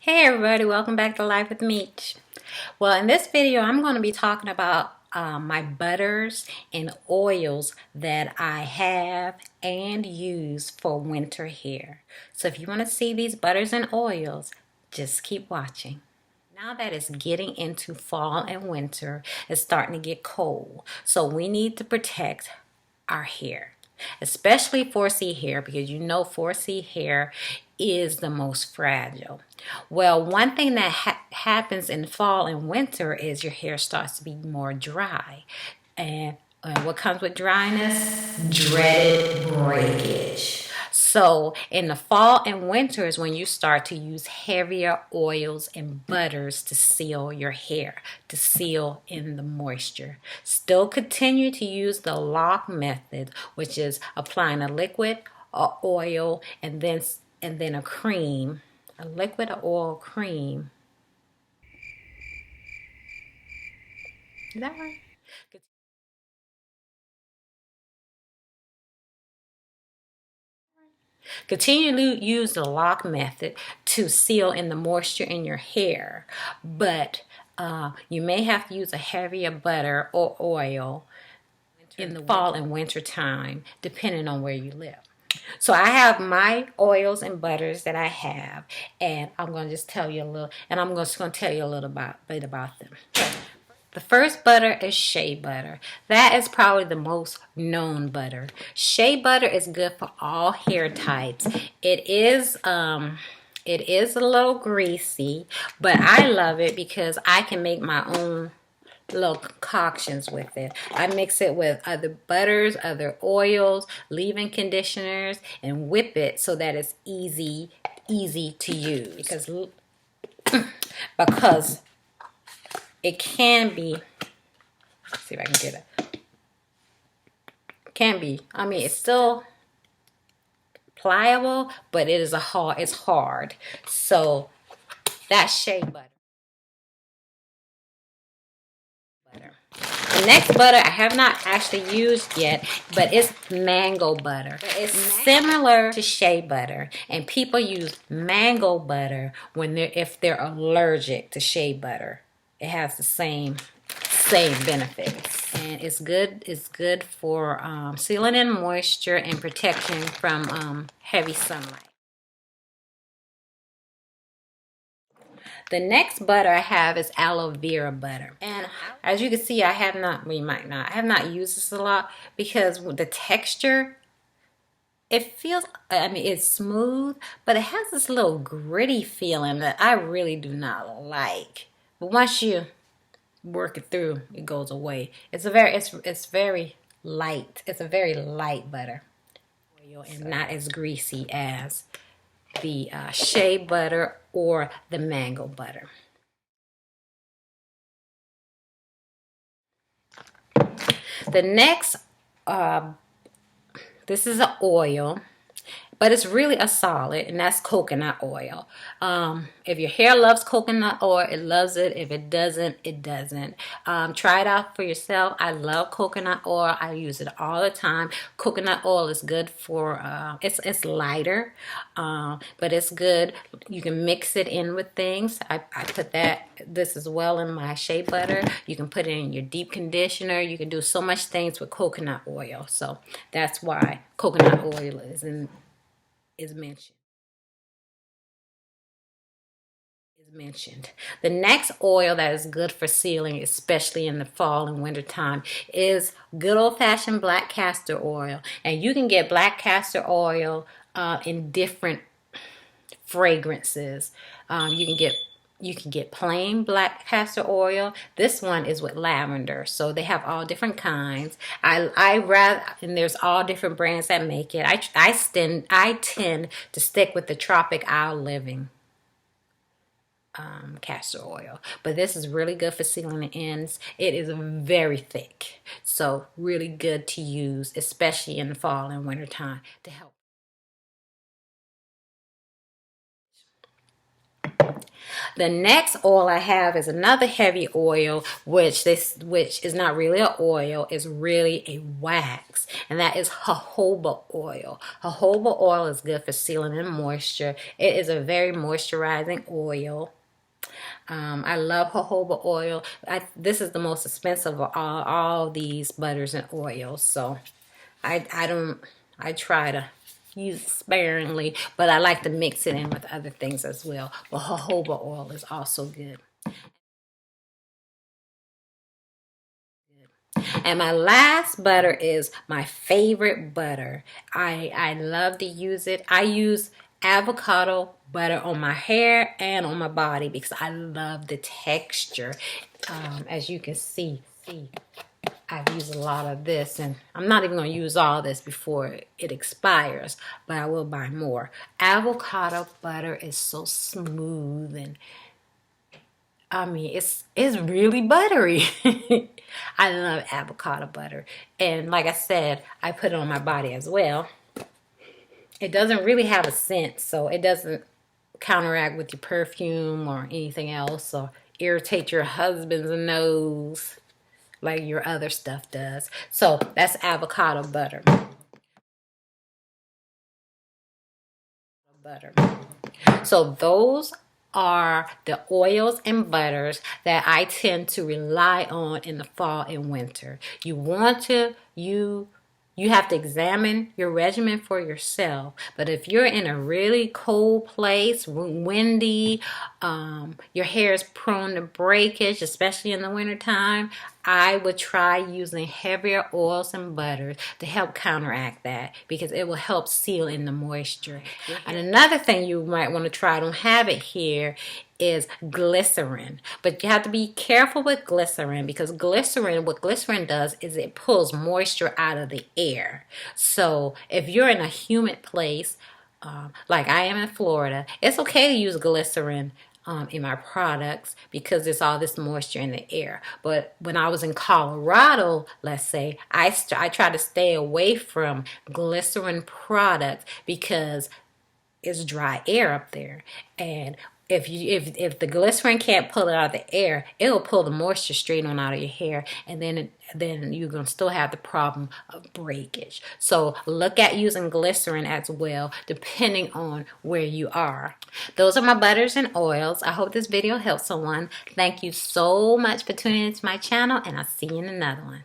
Hey everybody, welcome back to Life with Meech. Well, in this video, I'm going to be talking about my butters and oils that I have and use for winter hair. So if you want to see these butters and oils, just keep watching. Now that it's getting into fall and winter, it's starting to get cold. So we need to protect our hair, especially 4C hair, because you know 4C hair is the most fragile. Well, one thing that happens in fall and winter is your hair starts to be more dry. And what comes with dryness? Dreaded breakage. So in the fall and winter is when you start to use heavier oils and butters to seal your hair, to seal in the moisture. Still continue to use the lock method, which is applying a liquid, a oil, and then a cream, a liquid or oil cream. Is that right? Continue to use the lock method to seal in the moisture in your hair, but you may have to use a heavier butter or oil in the fall and winter time, depending on where you live. So I have my oils and butters that I have, and I'm going to just tell you a little, and I'm just going to tell you a little bit about them. The first butter is shea butter. That is probably the most known butter. Shea butter is good for all hair types. It is a little greasy, but I love it because I can make my own little concoctions with it. I mix it with other butters, other oils, leave-in conditioners, and whip it so that it's easy to use. Because it can be, let's see if I can get it. Can be. I mean, it's still pliable, but it's hard. So that's shea butter. The next butter I have not actually used yet, but it's mango butter. It's similar to shea butter, and people use mango butter if they're allergic to shea butter. It has the same benefits, and it's good for sealing in moisture and protection from heavy sunlight. The next butter I have is aloe vera butter, and as you can see, I have not used this a lot because the texture, it feels, I mean, it's smooth, but it has this little gritty feeling that I really do not like. But once you work it through, it goes away. It's very light. It's a very light butter, and not as greasy as the shea butter or the mango butter. The next, this is an oil, but it's really a solid, and that's coconut oil. If your hair loves coconut oil, it loves it. If it doesn't, it doesn't. Try it out for yourself. I love coconut oil. I use it all the time. Coconut oil is good for, it's lighter, but it's good. You can mix it in with things. I put this as well in my shea butter. You can put it in your deep conditioner. You can do so much things with coconut oil. So that's why coconut oil is mentioned. The next oil that is good for sealing, especially in the fall and winter time, is good old-fashioned black castor oil. And you can get black castor oil in different fragrances. You can get plain black castor oil. This one is with lavender, so they have all different kinds. And there's all different brands that make it. I tend to stick with the Tropic Isle Living castor oil, but this is really good for sealing the ends. It is very thick, so really good to use, especially in the fall and winter time to help. The next oil I have is another heavy oil, which is not really an oil, it's really a wax, and that is jojoba oil. Jojoba oil is good for sealing in moisture. It is a very moisturizing oil. I love jojoba oil. This is the most expensive of all these butters and oils, so I try to use it sparingly, but I like to mix it in with other things as well. But jojoba oil is also good. And my last butter is my favorite butter. I love to use it. I use avocado butter on my hair and on my body because I love the texture. As you can see, I've used a lot of this, and I'm not even going to use all this before it expires, but I will buy more. Avocado butter is so smooth, and I mean, it's really buttery. I love avocado butter. And like I said, I put it on my body as well. It doesn't really have a scent, so it doesn't counteract with your perfume or anything else or irritate your husband's nose like your other stuff does. So that's avocado butter. So those are the oils and butters that I tend to rely on in the fall and winter. You have to examine your regimen for yourself. But if you're in a really cold place, windy, your hair is prone to breakage, especially in the wintertime, I would try using heavier oils and butters to help counteract that because it will help seal in the moisture. And another thing you might want to try, I don't have it here, is glycerin. But you have to be careful with glycerin because what glycerin does is it pulls moisture out of the air. So if you're in a humid place, like I am in Florida, it's okay to use glycerin in my products because there's all this moisture in the air. But when I was in Colorado, let's say, I try to stay away from glycerin products because it's dry air up there, and if the glycerin can't pull it out of the air, it'll pull the moisture straight on out of your hair, and then you're gonna still have the problem of breakage. So look at using glycerin as well, depending on where you are. Those are my butters and oils. I hope this video helps someone. Thank you so much for tuning into my channel, and I'll see you in another one.